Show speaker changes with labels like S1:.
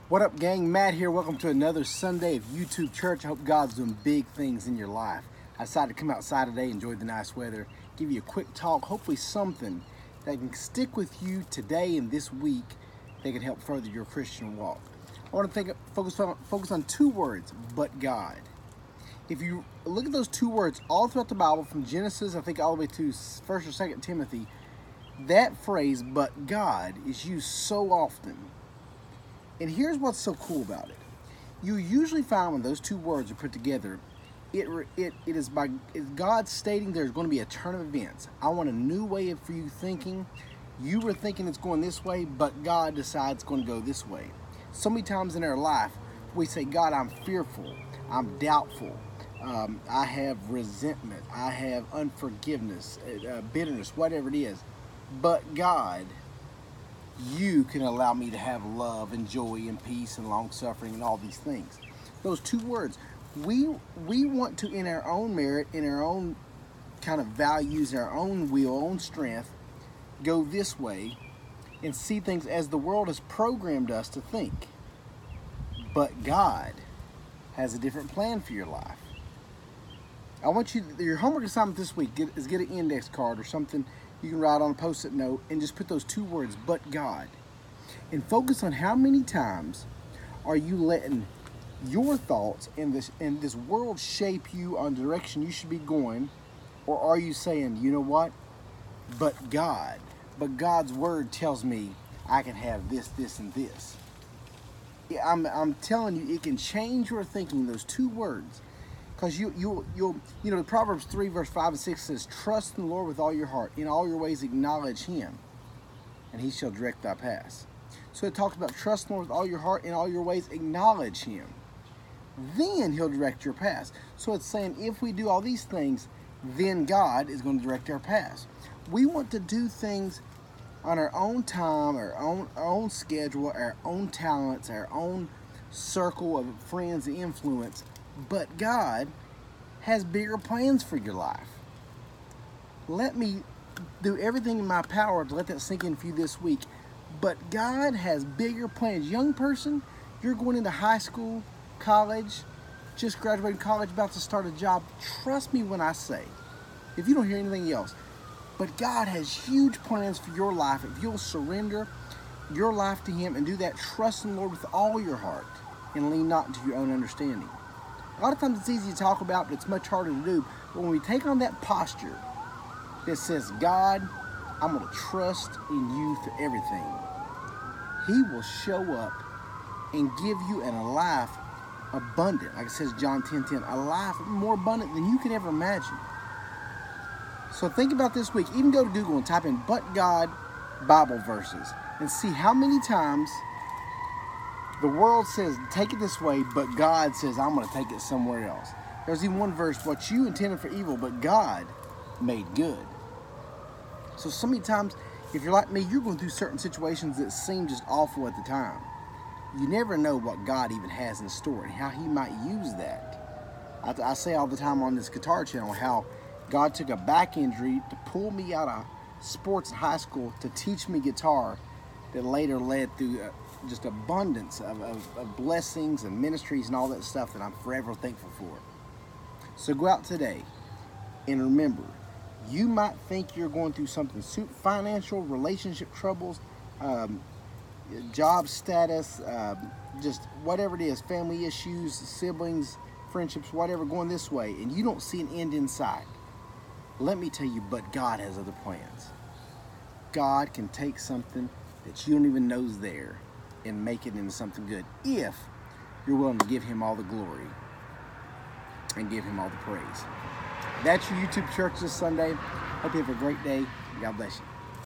S1: What up, gang? Matt here. Welcome to another Sunday of YouTube Church. I hope God's doing big things in your life. I decided to come outside today, enjoy the nice weather, give you a quick talk, hopefully something that can stick with you today and this week that can help further your Christian walk. I want to focus on two words, but God. If you look at those two words all throughout the Bible, from Genesis, I think all the way to 1st or 2nd Timothy, that phrase, but God, is used so often. And here's what's so cool about it. You usually find when those two words are put together, it is God stating there's going to be a turn of events. I want a new way for you thinking. You were thinking it's going this way, but God decides it's going to go this way. So many times in our life, we say, God, I'm fearful, I'm doubtful, I have resentment, I have unforgiveness, bitterness, whatever it is. But God, you can allow me to have love and joy and peace and long suffering and all these things. Those two words, we want to, in our own merit, in our own kind of values, our own will, own strength, go this way and see things as the world has programmed us to think. But God has a different plan for your life. I want you, your homework assignment this week is get an index card or something you can write on a post-it note and just put those two words, but God. And focus on how many times are you letting your thoughts in this world shape you on the direction you should be going, or are you saying, you know what, but God's word tells me I can have this, this, and this. Yeah, I'm telling you, it can change your thinking, those two words. Because you'll Proverbs 3 verse 5 and 6 says, trust in the Lord with all your heart. In all your ways acknowledge Him, and He shall direct thy paths. So it talks about trust in the Lord with all your heart. In all your ways acknowledge Him. Then He'll direct your paths. So it's saying if we do all these things, then God is going to direct our paths. We want to do things on our own time, our own schedule, our own talents, our own circle of friends and influence. But God has bigger plans for your life. Let me do everything in my power to let that sink in for you this week. But God has bigger plans. Young person, you're going into high school, college, just graduating college, about to start a job. Trust me when I say, if you don't hear anything else, but God has huge plans for your life if you'll surrender your life to Him and do that. Trust in the Lord with all your heart and lean not into your own understanding. A lot of times it's easy to talk about, but it's much harder to do. But when we take on that posture that says, God, I'm going to trust in you for everything, He will show up and give you a life abundant. Like it says John 10:10, a life more abundant than you could ever imagine. So think about this week. Even go to Google and type in "but God" Bible verses and see how many times the world says, take it this way, but God says, I'm going to take it somewhere else. There's even one verse, what you intended for evil, but God made good. So many times, if you're like me, you're going through certain situations that seem just awful at the time. You never know what God even has in store and how He might use that. I say all the time on this guitar channel how God took a back injury to pull me out of sports in high school to teach me guitar that later led through just abundance of blessings and ministries and all that stuff that I'm forever thankful for. So go out today and remember, you might think you're going through something, financial, relationship troubles, job status, just whatever it is, family issues, siblings, friendships, whatever, going this way, and you don't see an end in sight. Let me tell you, but God has other plans. God can take something that you don't even know is there and make it into something good if you're willing to give Him all the glory and give Him all the praise. That's your YouTube Church this Sunday. Hope you have a great day. God bless you.